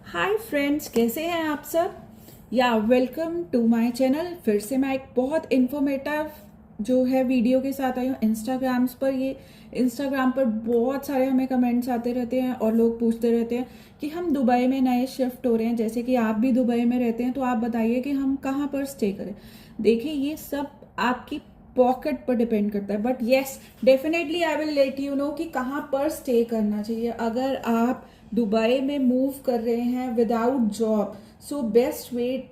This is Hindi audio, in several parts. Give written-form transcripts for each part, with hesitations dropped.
हाय फ्रेंड्स, कैसे हैं आप सब। या वेलकम टू माय चैनल। फिर से मैं एक बहुत इन्फॉर्मेटिव जो है वीडियो के साथ आई हूँ इंस्टाग्राम्स पर। ये इंस्टाग्राम पर बहुत सारे हमें कमेंट्स आते रहते हैं और लोग पूछते रहते हैं कि हम दुबई में नए शिफ्ट हो रहे हैं, जैसे कि आप भी दुबई में रहते हैं, तो आप बताइए कि हम कहाँ पर स्टे करें। देखिए, ये सब आपकी पॉकेट पर डिपेंड करता है, but yes, definitely I will let you know कि कहाँ पर स्टे करना चाहिए। अगर आप दुबई में मूव कर रहे हैं without job, so best way,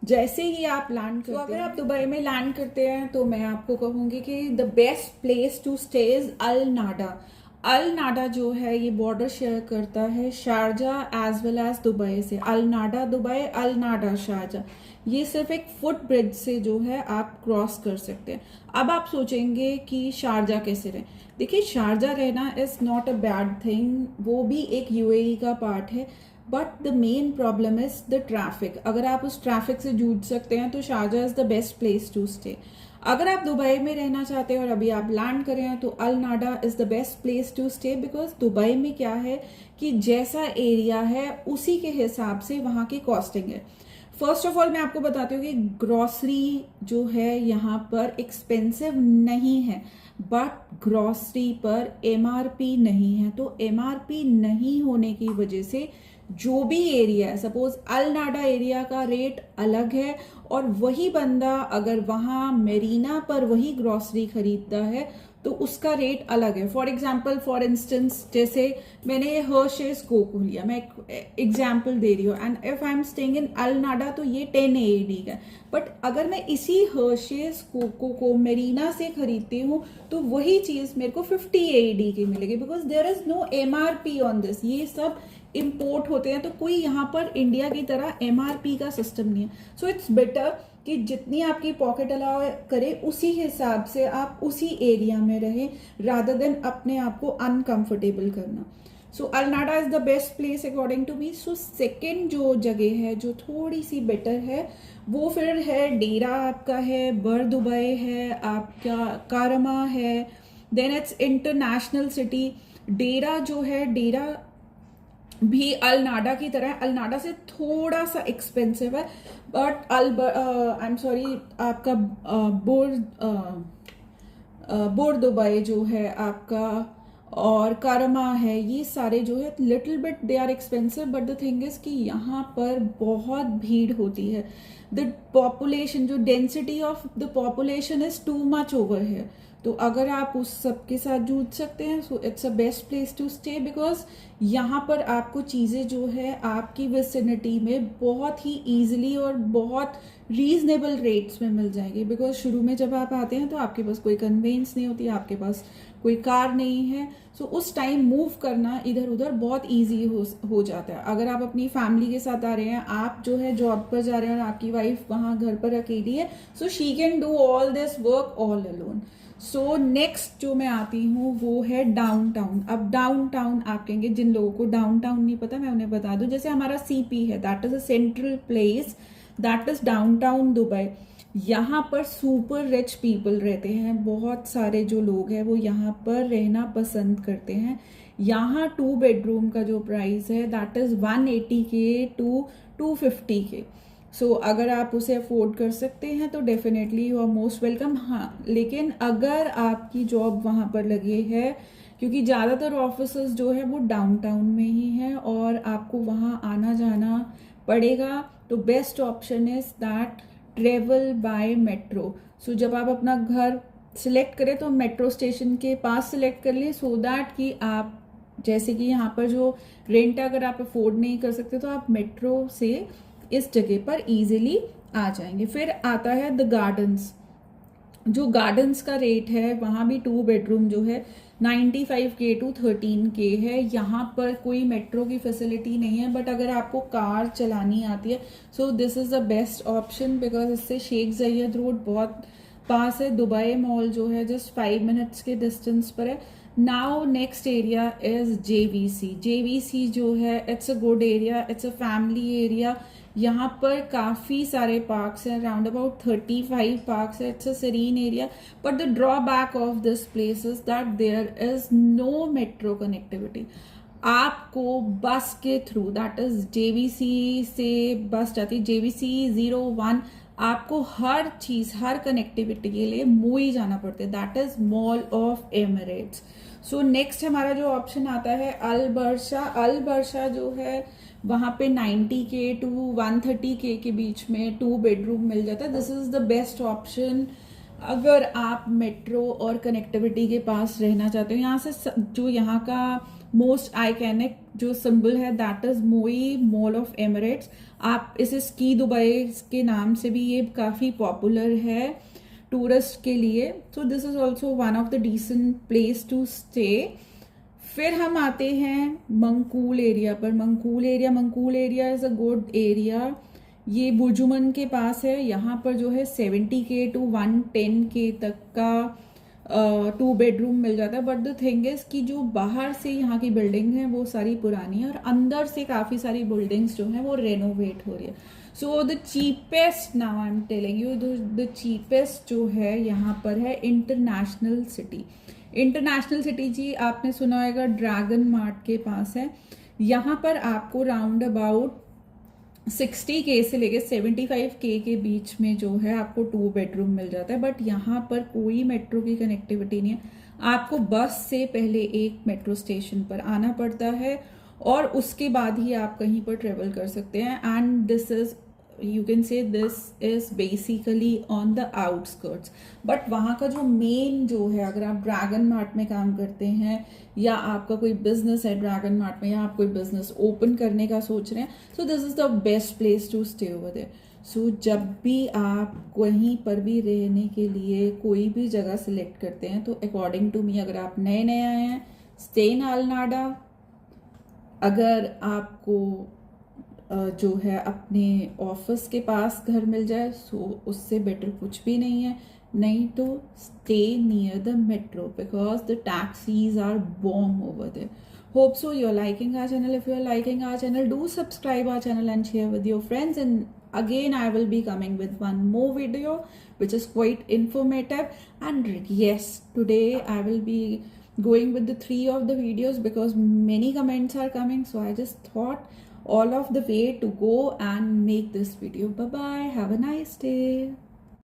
जैसे ही आप लैंड करते हैं, अगर आप दुबई में लैंड करते हैं तो मैं आपको कहूंगी कि the best place to stay is Al Nada. Al Nada जो है ये बॉर्डर शेयर करता है Sharjah as well as Dubai से। अल नाडा दुबई, अल नाडा शारजाह, ये सिर्फ एक फुट ब्रिज से जो है आप क्रॉस कर सकते हैं। अब आप सोचेंगे कि शारजाह कैसे रहे। देखिए, शारजाह रहना is not a bad thing, वो भी एक यूएई का पार्ट है, but the main problem is the traffic. अगर आप उस ट्रैफिक से जूझ सकते हैं तो Sharjah is the best place to stay. अगर आप दुबई में रहना चाहते हैं और अभी आप लैंड करें हैं तो Al Nada is the best place to stay, because Dubai में क्या है कि जैसा एरिया है उसी के हिसाब से वहां की कॉस्टिंग है। फर्स्ट ऑफ ऑल मैं आपको बताती हूँ कि ग्रॉसरी जो है यहाँ पर एक्सपेंसिव नहीं है, बट ग्रॉसरी पर एमआरपी नहीं है। तो एमआरपी नहीं होने की वजह से जो भी एरिया है, सपोज अल नाडा एरिया का रेट अलग है, और वही बंदा अगर वहां मेरीना पर वही ग्रॉसरी खरीदता है तो उसका रेट अलग है। फॉर एग्जाम्पल, फॉर इंस्टेंस, जैसे मैंने ये हर्शेस कोको लिया, मैं एक एग्जाम्पल दे रही हूँ, and if I am staying in Al Nada तो ये 10 एडी का। बट अगर मैं इसी हर्शेस कोको को मेरीना से खरीदती हूँ तो वही चीज मेरे को 50 एडी की मिलेगी, because there is no MRP on this. ये सब इंपोर्ट होते हैं, तो कोई यहाँ पर इंडिया की तरह एमआरपी का सिस्टम नहीं है। सो इट्स बेटर कि जितनी आपकी पॉकेट अलाउ करे उसी हिसाब से आप उसी एरिया में रहें, रादर देन अपने आप को अनकंफर्टेबल करना। So Al Nada is the best place according to me. So second जो जगह है जो थोड़ी सी बेटर है वो फिर है डेरा आपका है, बर दुबई है, आपका कारमा है, देन इट्स इंटरनेशनल सिटी। डेरा जो है, डेरा भी अल नाडा की तरह है, अल नाडा से थोड़ा सा एक्सपेंसिव है, बट आई एम सॉरी, आपका बोर दुबई जो है आपका और कारमा है, ये सारे जो है little bit they are expensive, but the thing is कि यहाँ पर बहुत भीड़ होती है। द पॉपुलेशन, जो density of the population is too much over है। तो अगर आप उस सब के साथ जूझ सकते हैं so it's a best place to stay, because यहाँ पर आपको चीज़ें जो है आपकी विसिनिटी में बहुत ही ईजिली और बहुत रीजनेबल रेट्स में मिल जाएंगे। बिकॉज शुरू में जब आप आते हैं तो आपके पास कोई कन्वेंस नहीं होती, आपके पास कोई कार नहीं है, सो उस टाइम मूव करना इधर उधर बहुत ईजी हो जाता है। अगर आप अपनी फैमिली के साथ आ रहे हैं, आप जो है जॉब पर जा रहे हैं और आपकी वाइफ वहाँ घर पर अकेली है, so she can do all this work all alone. So next जो मैं आती हूँ वो है डाउनटाउन। अब डाउनटाउन आप कहेंगे, जिन लोगों को डाउनटाउन नहीं पता मैं उन्हें बता दूं, जैसे हमारा सीपी है, that is a central place, that is downtown Dubai. यहाँ पर सुपर रिच पीपल रहते हैं, बहुत सारे जो लोग हैं वो यहाँ पर रहना पसंद करते हैं। यहाँ 2 बेडरूम का जो प्राइस है that is 180K to 250K। सो अगर आप उसे अफोर्ड कर सकते हैं तो definitely you are most welcome. हाँ, लेकिन अगर आपकी जॉब वहाँ पर लगी है, क्योंकि ज़्यादातर ऑफिसेस जो है वो डाउनटाउन में ही है और आपको वहाँ आना जाना पड़ेगा, तो best option is that travel by metro. So जब आप अपना घर सिलेक्ट करें तो मेट्रो स्टेशन के पास सिलेक्ट कर लिए, सो दैट कि आप, जैसे कि यहाँ पर जो रेंट अगर आप अफोर्ड नहीं कर सकते तो आप मेट्रो से इस जगह पर इजीली आ जाएंगे। फिर आता है द गार्डन्स। जो गार्डन्स का रेट है वहाँ भी 2 बेडरूम जो है 95K टू 13K है। यहाँ पर कोई मेट्रो की फैसिलिटी नहीं है, बट अगर आपको कार चलानी आती है so this is the best option, because इससे शेख ज़ायद रोड बहुत पास है। दुबई मॉल जो है जस्ट 5 मिनट्स के डिस्टेंस पर है। Now next area is JVC. JVC जो है it's a good area, it's a family area. यहाँ पर काफ़ी सारे पार्क्स हैं, अराउंड अबाउट 35 पार्क्स है। It's a serene area, but the drawback of this place is that there is no metro connectivity. आपको बस के थ्रू, दैट इज JVC से बस जाती है, JVC 01, आपको हर चीज, हर कनेक्टिविटी के लिए मुई जाना पड़ता है, that is mall of Emirates. So next हमारा जो ऑप्शन आता है अल बर्शा। अल बर्शा जो है वहां पे 90K to 130K के बीच में 2 बेडरूम मिल जाता है। This is the best option अगर आप मेट्रो और कनेक्टिविटी के पास रहना चाहते हो। यहाँ से जो यहाँ का मोस्ट आइकॉनिक जो सिंबल है दैट इज मोई मॉल ऑफ एमिरेट्स। आप इसे स्की दुबई के नाम से भी ये काफी पॉपुलर है टूरिस्ट के लिए। So this is also one of the decent place to stay. फिर हम आते हैं मंकूल एरिया पर। Mankhool area is a good area. ये बुर्जुमन के पास है। यहाँ पर जो है 70K to 110K तक का 2 बेडरूम मिल जाता है। बट द थिंग इज कि जो बाहर से यहाँ की बिल्डिंग है वो सारी पुरानी है और अंदर से काफी सारी बिल्डिंग्स जो है वो रेनोवेट हो रही है। So the cheapest, now I am telling you, the cheapest जो है यहाँ पर है इंटरनेशनल सिटी। इंटरनेशनल सिटी जी आपने सुना होगा ड्रैगन मार्ट के पास है। यहाँ पर आपको राउंड अबाउट 60K से लेके 75K के बीच में जो है आपको 2 बेडरूम मिल जाता है। बट यहाँ पर कोई मेट्रो की कनेक्टिविटी नहीं है। आपको बस से पहले एक मेट्रो स्टेशन पर आना पड़ता है और उसके बाद ही आप कहीं पर ट्रेवल कर सकते हैं। And this is, you can say this is basically on the outskirts. But वहाँ का जो मेन जो है, अगर आप ड्रैगन मार्ट में काम करते हैं या आपका कोई बिजनेस है ड्रैगन मार्ट में या आप कोई बिजनेस ओपन करने का सोच रहे हैं, so this is the best place to stay over there. So जब भी आप कहीं पर भी रहने के लिए कोई भी जगह सिलेक्ट करते हैं तो अकॉर्डिंग टू मी, अगर आप नए नए आए हैं, स्टे इन अल्नाडा। अगर आपको जो है अपने ऑफिस के पास घर मिल जाए सो उससे बेटर कुछ भी नहीं है। नहीं तो stay near the metro because the taxis are bomb over there. Hope so you are liking our channel. If you are liking our channel, do subscribe our channel and share with your friends. And again I will be coming with one more video which is quite informative. And yes, today I will be going with the 3 of the videos because many comments are coming, so I just thought all of the way to go and make this video. Bye bye, have a nice day.